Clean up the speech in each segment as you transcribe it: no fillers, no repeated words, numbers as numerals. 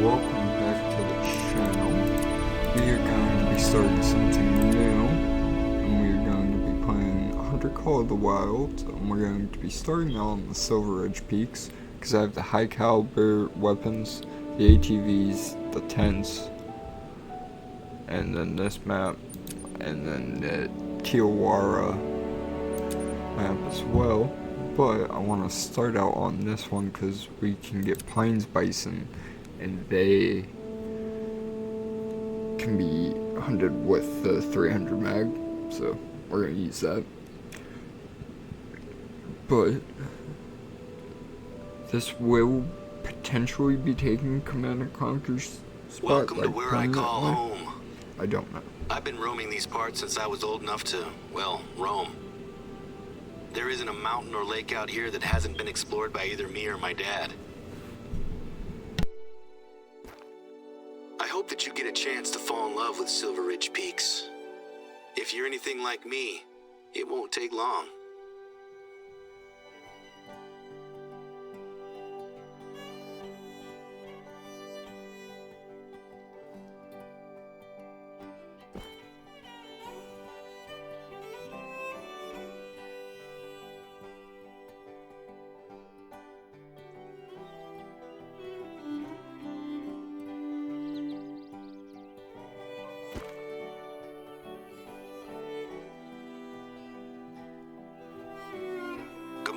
welcome back to the channel. We are going to be starting something new, and we are going to be playing Hunter Call of the Wild, and we're going to be starting out on the Silver Ridge Peaks, because I have the high caliber weapons, the ATVs, the tents, and then this map, and then the Tijuana map as well. But I want to start out on this one because we can get Plains Bison, and they can be hunted with the 300 mag, so we're going to use that. But this will potentially be taking Command & Conquer's spot. Welcome to where I call home. I don't know. I've been roaming these parts since I was old enough to, well, roam. There isn't a mountain or lake out here that hasn't been explored by either me or my dad. I hope that you get a chance to fall in love with Silver Ridge Peaks. If you're anything like me, it won't take long.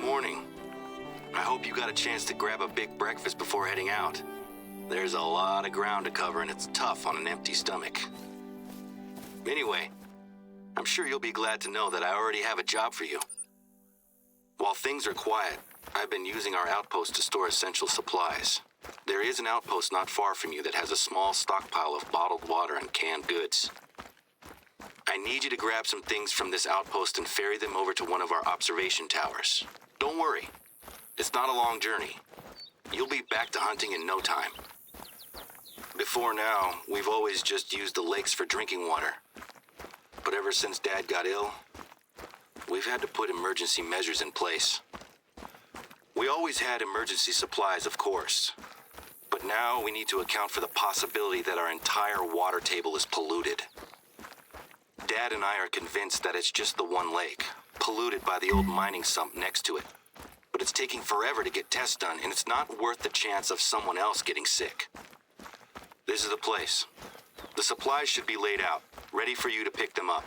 Morning. I hope you got a chance to grab a big breakfast before heading out. There's a lot of ground to cover and it's tough on an empty stomach. Anyway, I'm sure you'll be glad to know that I already have a job for you. While things are quiet, I've been using our outpost to store essential supplies. There is an outpost not far from you that has a small stockpile of bottled water and canned goods. I need you to grab some things from this outpost and ferry them over to one of our observation towers. Don't worry, it's not a long journey. You'll be back to hunting in no time. Before now, we've always just used the lakes for drinking water. But ever since Dad got ill, we've had to put emergency measures in place. We always had emergency supplies, of course. But now we need to account for the possibility that our entire water table is polluted. Dad and I are convinced that it's just the one lake, polluted by the old mining sump next to it. But it's taking forever to get tests done, and it's not worth the chance of someone else getting sick. This is the place. The supplies should be laid out, ready for you to pick them up.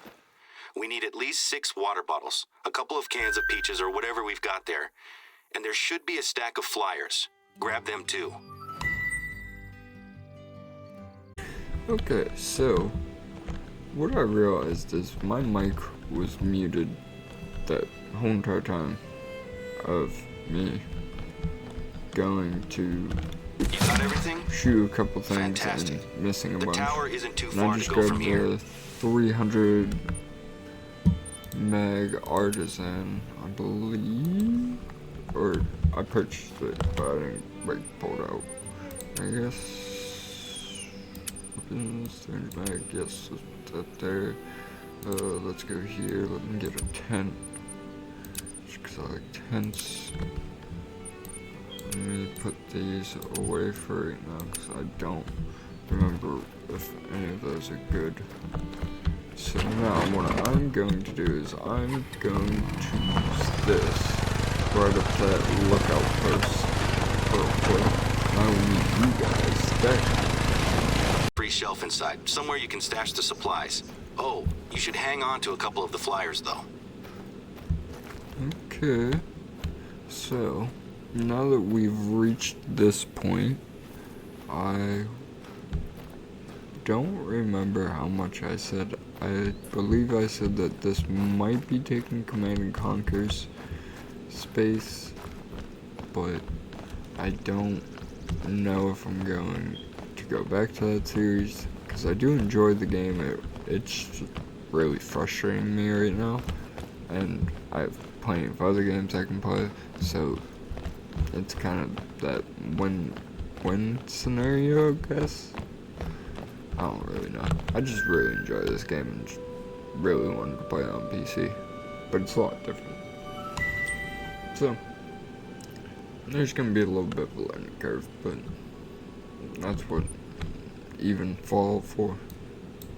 We need at least 6 water bottles, a couple of cans of peaches or whatever we've got there, and there should be a stack of flyers. Grab them too. Okay, so what I realized is my mic was muted that whole entire time of me going to You got everything? shoot a couple things Fantastic. and missing a The bunch. tower isn't too And I far to just go grabbed from here. the 300 meg artisan, I believe, or I purchased it, but I didn't pull it out. I guess weapons, 300 meg, yes, that there. Let's go here. Let me get a tent, just because I like tents. Let me put these away for right now because I don't remember if any of those are good. So now what I'm going to do is I'm going to use this right up to that lookout post real quick. And I will meet you guys there. Free shelf inside, somewhere you can stash the supplies. Oh, you should hang on to a couple of the flyers though. Okay, so now that we've reached this point, I don't remember how much I said. I believe I said that this might be taking Command & Conquer's space, but I don't know if I'm going to go back to that series, because I do enjoy the game. It's just really frustrating me right now, and I have plenty of other games I can play, so it's kind of that win-win scenario, I guess. I don't really know. I just really enjoy this game and just really wanted to play it on PC, but it's a lot different. So there's gonna be a little bit of a learning curve, but that's what even Fallout 4,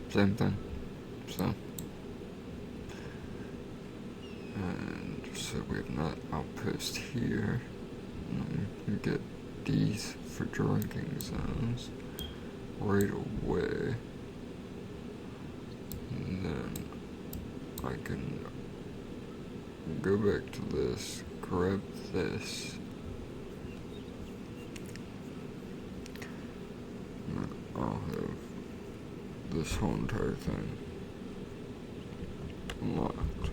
same thing. So, and so we have that outpost here. And we can get these for drinking zones right away. And then I can go back to this, grab this, and then I'll have this whole entire thing unlocked.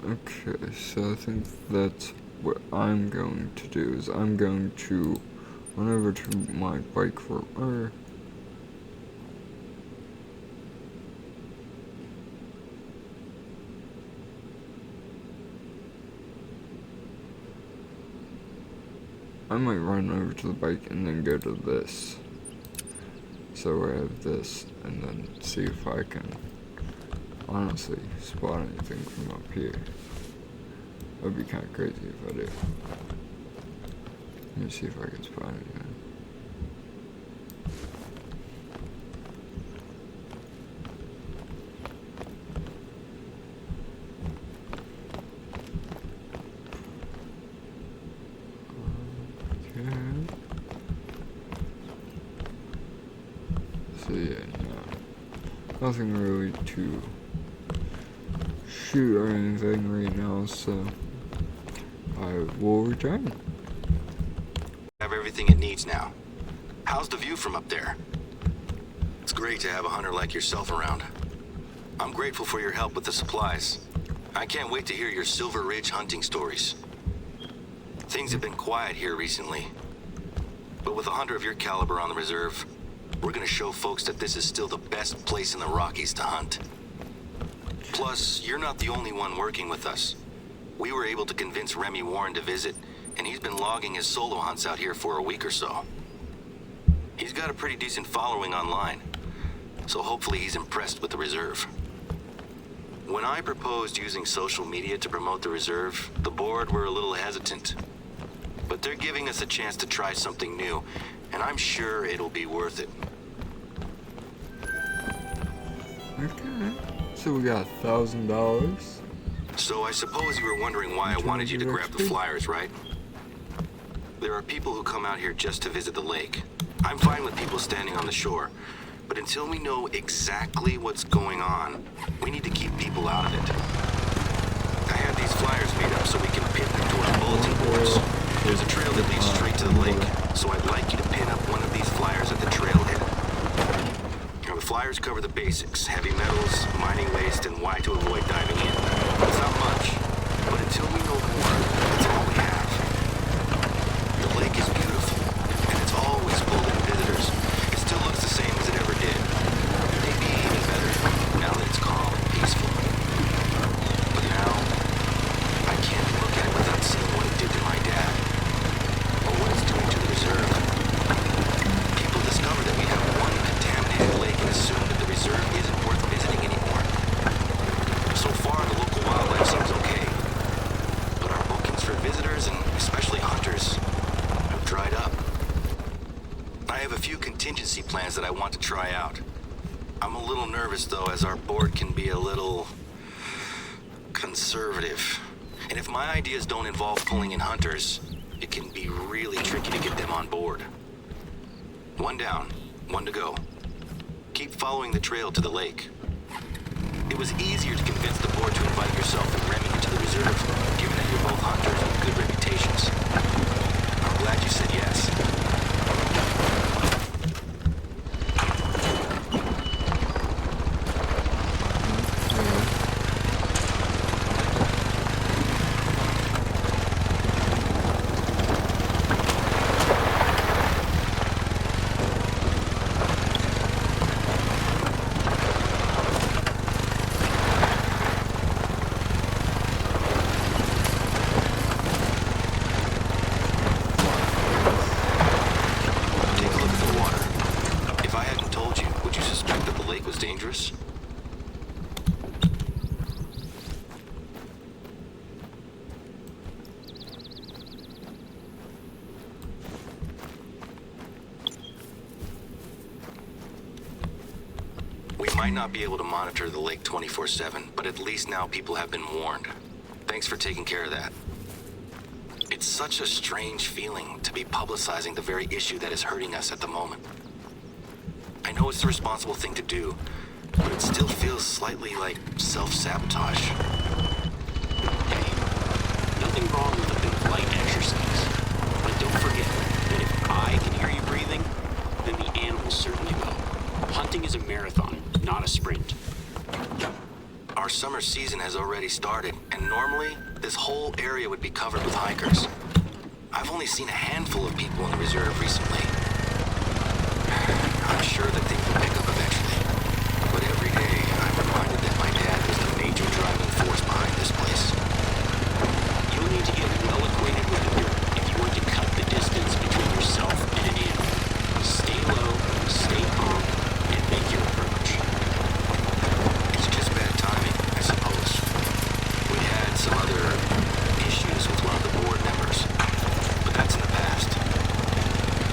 Okay, so I think that's what I'm going to do is I'm going to run over to my bike for I might run over to the bike and then go to this. So I have this and then see if I can honestly spot anything from up here. That'd be kind of crazy if I did. Let me see if I can spot anything. So yeah, no, nothing really to shoot or anything right now, so I will return. Have everything it needs now. How's the view from up there? It's great to have a hunter like yourself around. I'm grateful for your help with the supplies. I can't wait to hear your Silver Ridge hunting stories. Things have been quiet here recently, but with a hunter of your caliber on the reserve, we're gonna show folks that this is still the best place in the Rockies to hunt. Plus, you're not the only one working with us. We were able to convince Remy Warren to visit, and he's been logging his solo hunts out here for a week or so. He's got a pretty decent following online, so hopefully he's impressed with the reserve. When I proposed using social media to promote the reserve, the board were a little hesitant. But they're giving us a chance to try something new, and I'm sure it'll be worth it. Okay, so we got $1,000. So I suppose you were wondering why I wanted you to grab the flyers, right? There are people who come out here just to visit the lake. I'm fine with people standing on the shore, but until we know exactly what's going on, we need to keep people out of it. I had these flyers made up so we can pin them to our bulletin boards. There's a trail that leads straight to the lake, so I'd like you to pin up one of these flyers at the trailhead. Now, the flyers cover the basics: heavy metals, mining waste, and why to avoid diving in. It's not much, but until we know more, that's all we have. The lake is beautiful, and it's always pulled in visitors. It still looks the same as it ever did. Maybe even better, now that it's calm and peaceful. But now, I can't look at it without seeing what it did to my dad, or what it's doing to the reserve. People discover that we have one contaminated lake and assume that the reserve isn't worth visiting anymore. So far, the local wildlife seems okay, but our bookings for visitors, and especially hunters, have dried up. I have a few contingency plans that I want to try out. I'm a little nervous, though, as our board can be a little conservative. And if my ideas don't involve pulling in hunters, it can be really tricky to get them on board. One down, one to go. Keep following the trail to the lake. It was easier to convince the board to invite yourself and Remy into the reserve, given that you're both hunters with good reputations. I'm glad you said yes. might not be able to monitor the lake 24/7, but at least now people have been warned. Thanks for taking care of that. It's such a strange feeling to be publicizing the very issue that is hurting us at the moment. I know it's the responsible thing to do, but it still feels slightly like self-sabotage. Hey, nothing wrong with a bit of light exercise. But don't forget that if I can hear you breathing, then the animals certainly will. Hunting is a marathon, not a sprint. Our summer season has already started, and normally, this whole area would be covered with hikers. I've only seen a handful of people in the reserve recently. I'm sure that things will pick up eventually, but every day I'm reminded that my dad was the major driving force behind this place. You'll need to get well acquainted with the dirt if you want to cut the distance between yourself and an animal. Stay low, stay calm, and make your approach. It's just bad timing, I suppose. We had some other issues with one of the board members, but that's in the past.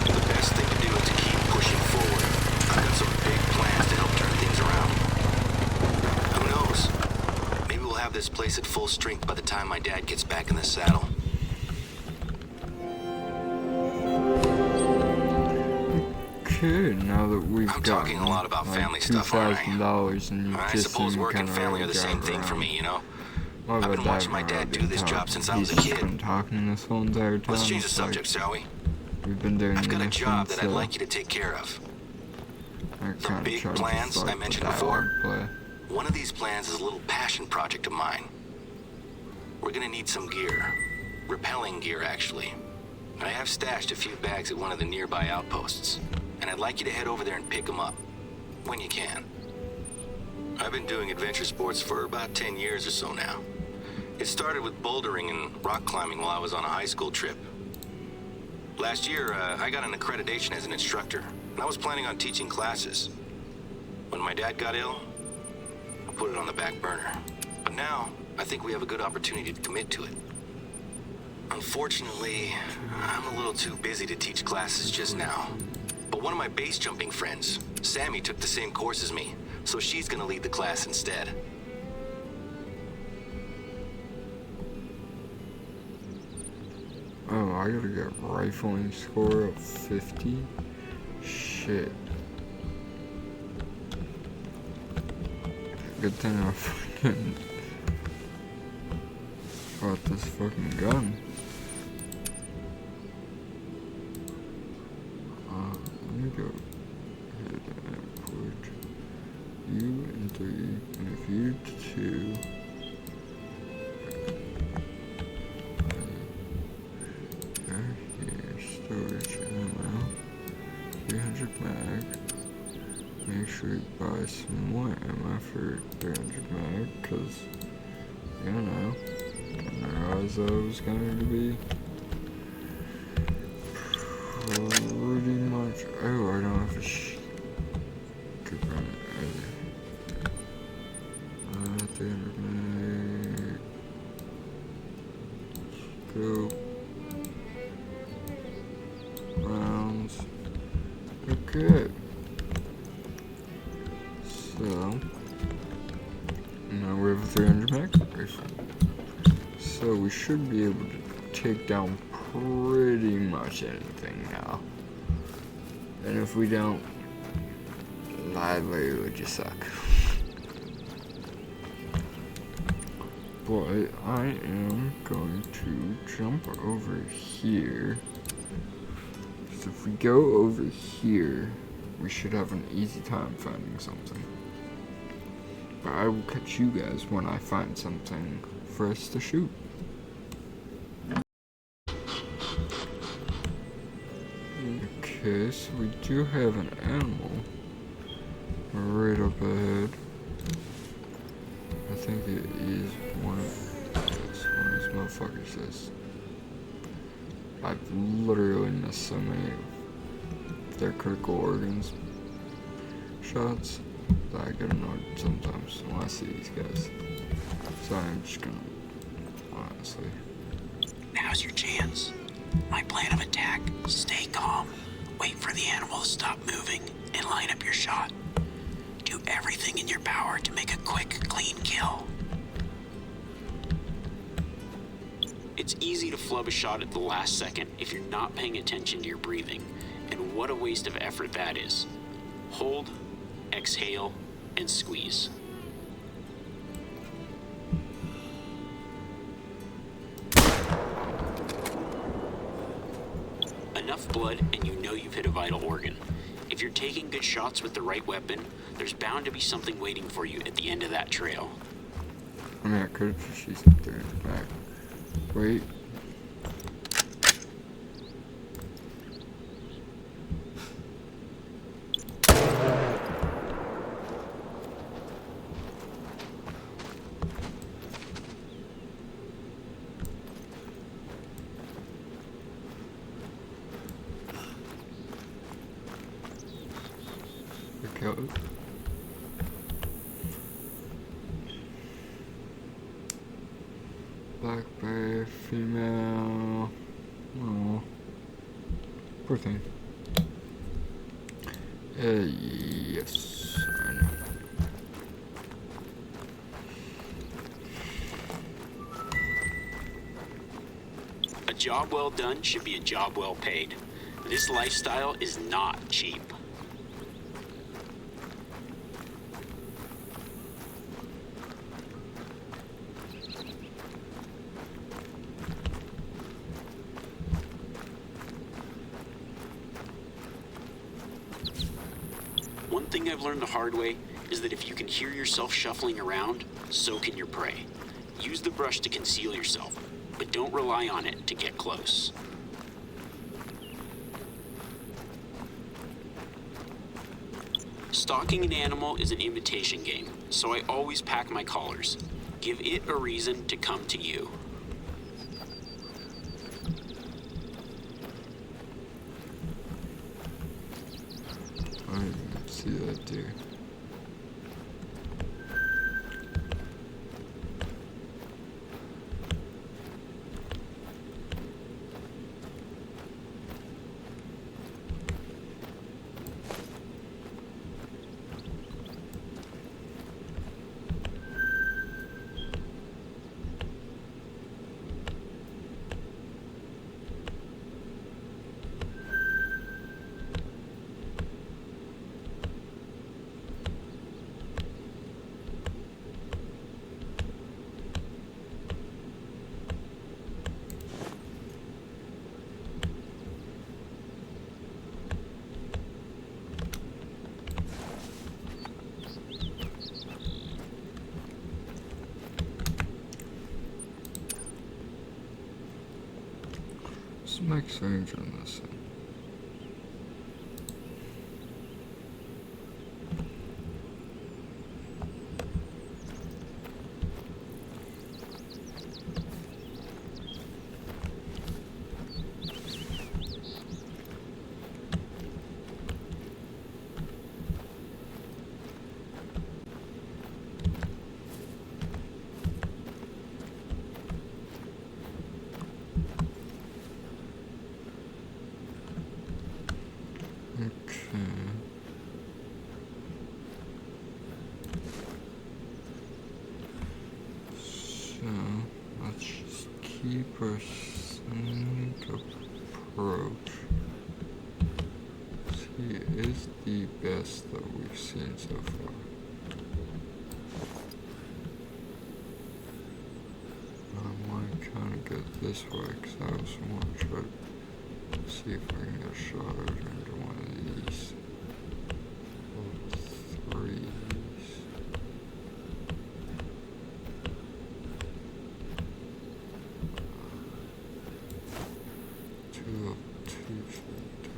The best thing to do is to keep pushing forward. I've got some big plans to help turn things around. Who knows? Maybe we'll have this place at full strength by the time my dad gets back in the saddle. Okay, now that we've I'm got talking a lot about like family stuff, aren't I? $2,000 and you I just suppose seem work and kinda family are like the same got thing for around. me, you know? Why I've would been I watching my ever dad be do this talking? job since I was a He's kid. been talking this whole entire time. Let's change the It's like, subject, shall we? we've been doing I've got a this job that I'd since, like you to take care of. I kinda big tried to plans start I the mentioned dialogue before. play. One of these plans is a little passion project of mine. We're gonna need some gear. Repelling gear, actually. I have stashed a few bags at one of the nearby outposts, and I'd like you to head over there and pick them up, when you can. I've been doing adventure sports for about 10 years or so now. It started with bouldering and rock climbing while I was on a high school trip. Last year, I got an accreditation as an instructor, and I was planning on teaching classes. When my dad got ill, I put it on the back burner. But now, I think we have a good opportunity to commit to it. Unfortunately, I'm a little too busy to teach classes just now. But one of my base jumping friends, Sammy, took the same course as me, so she's gonna lead the class instead. Oh, I gotta get rifling score of 50? Shit. Good thing I fucking got this fucking gun. Let me go ahead and put you in 3 and if you 2. Here, storage ammo, 300 mag. Make sure you buy some more ammo for 300 mag, cause you know, I didn't realize that was going to be pretty much. Oh, I don't have a good run either. 300 mag. Let's go. Rounds. Okay. So now we have a 300 mag rifle. So we should be able to take down pretty much anything now. And if we don't, lively would just suck. But I am going to jump over here. So if we go over here, we should have an easy time finding something. But I will catch you guys when I find something for us to shoot. Okay, so we do have an animal right up ahead. I think it is one of these motherfuckers says. I've literally missed so many of their critical organs shots that I get annoyed sometimes when I see these guys. So I'm just gonna, honestly. Now's your chance. My plan of attack: stay calm, wait for the animal to stop moving, and line up your shot. Do everything in your power to make a quick, clean kill. It's easy to flub a shot at the last second if you're not paying attention to your breathing, and what a waste of effort that is. Hold, exhale, and squeeze. Enough blood and you know you've hit a vital organ. If you're taking good shots with the right weapon, there's bound to be something waiting for you at the end of that trail. I mean, I could have just used it there in the back. Wait. Okay. Black bear, female. Oh, poor thing. Yes, I know. A job well done should be a job well paid. This lifestyle is not cheap. One thing I've learned the hard way is that if you can hear yourself shuffling around, so can your prey. Use the brush to conceal yourself, but don't rely on it to get close. Stalking an animal is an imitation game, so I always pack my collars. Give it a reason to come to you. I didn't see that deer. Let's make strange on this thing. Okay. So let's just keep our sneak approach. He is the best that we've seen so far. I want to kind of get this way because I also want to try to see if I can get a shot out into one of these. Or threes. Two up 2 feet there.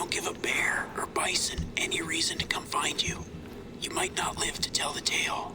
don't give a bear or bison any reason to come find you, you might not live to tell the tale.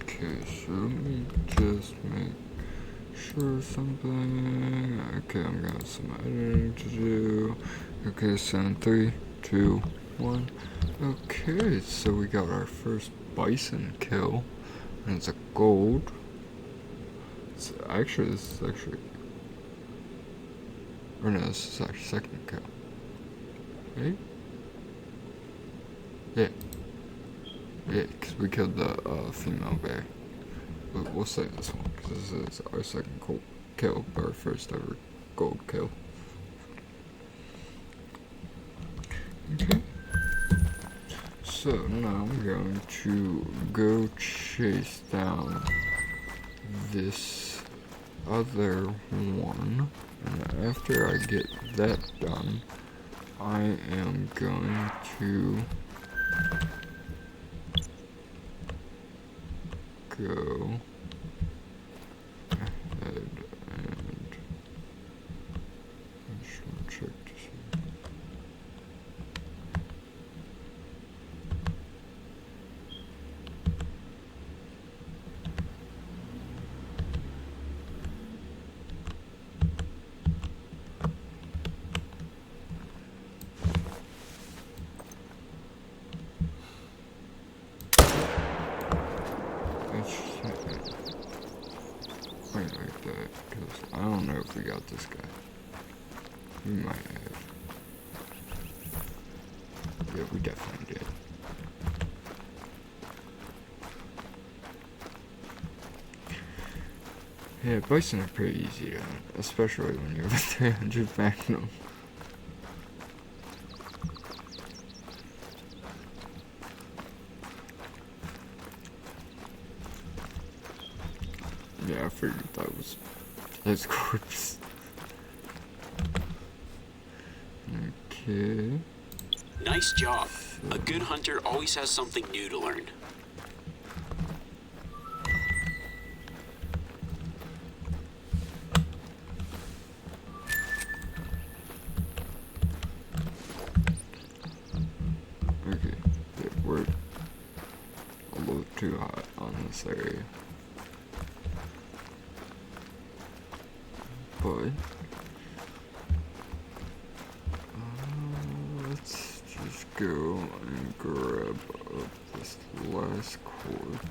Okay, so let me just make sure something. Okay, I'm got some editing to do. Okay, so in 3, 2, 1. Okay, so we got our first bison kill, and it's a gold. This is actually, or no, this is actually second kill. Right? Yeah. Yeah, because we killed the female bear. But we'll save this one, because this is our second kill, our first ever gold kill. Okay. So now I'm going to go chase down this other one. And after I get that done, I am going to go ahead and check to see. Wait like that, because I don't know if we got this guy. We might have. Yeah, we definitely did. Yeah, bison are pretty easy to hunt, especially when you have a 300 Magnum. Yeah, I figured that was his corpse. Okay. Nice job. A good hunter always has something new to learn. Okay, yeah, we're a little too hot on this area. But let's just go and grab up this last corpse.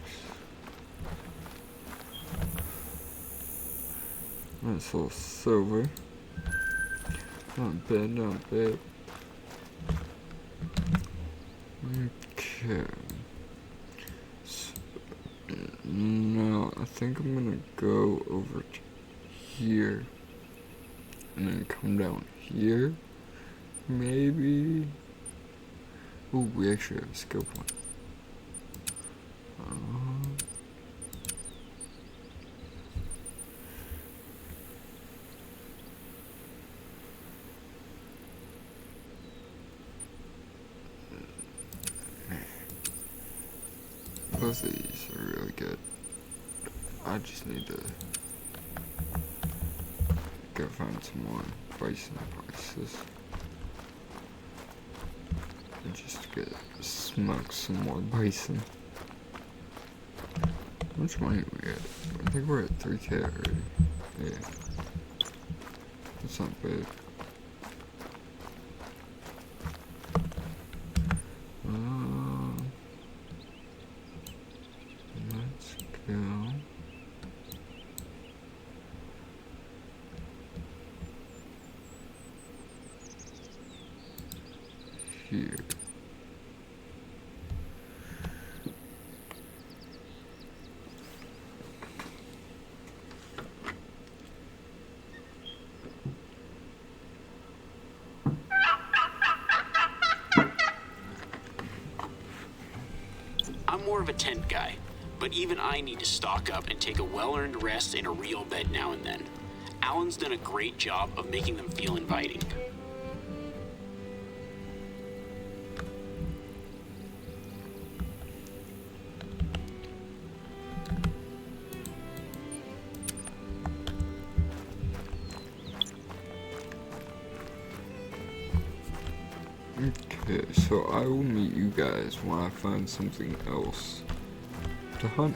Nice little silver. Not bad, not bad. Okay. So, now I think I'm gonna go over to here and then come down here. Maybe. Oh, we actually have a skill point. But Both of these are really good. I just need to go find some more bison places. And just smoke some more bison. How much money we get? I think we're at 3K already. Yeah. That's not bad. Let's go. Here. I'm more of a tent guy, but even I need to stock up and take a well-earned rest in a real bed now and then. Alan's done a great job of making them feel inviting. Okay, so I will meet you guys when I find something else to hunt.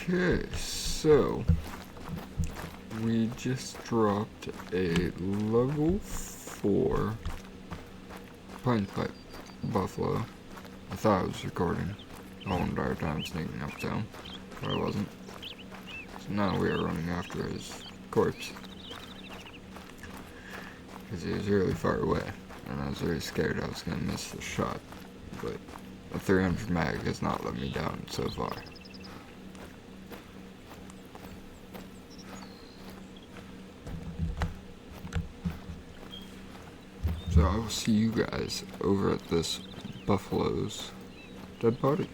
Okay, so we just dropped a level 4 plains buffalo. I thought I was recording the whole entire time sneaking up to him, but I wasn't. So now we are running after his corpse. Because he was really far away, and I was really scared I was going to miss the shot. But a 300 mag has not let me down so far. So I will see you guys over at this buffalo's dead body.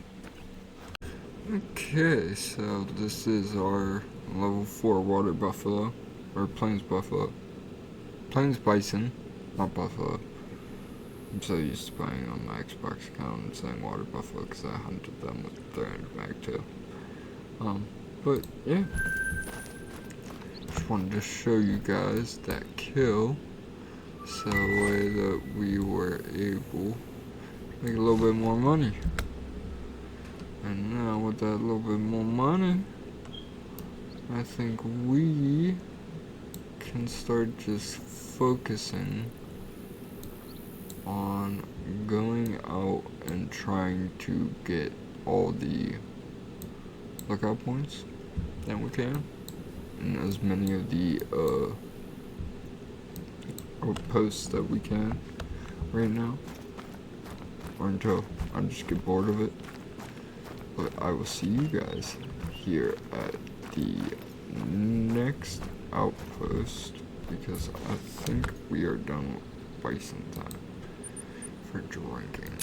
Okay, so this is our level 4 water buffalo, or plains buffalo. Plains bison, not buffalo. I'm so used to playing on my Xbox account and saying water buffalo because I hunted them with 300 mag too. But yeah. Just wanted to show you guys that kill. So way that we were able to make a little bit more money. And now with that little bit more money, I think we can start just focusing on going out and trying to get all the lookout points that we can, and as many of the posts that we can right now, or until I just get bored of it. But I will see you guys here at the next outpost, because I think we are done wasting time for drinking.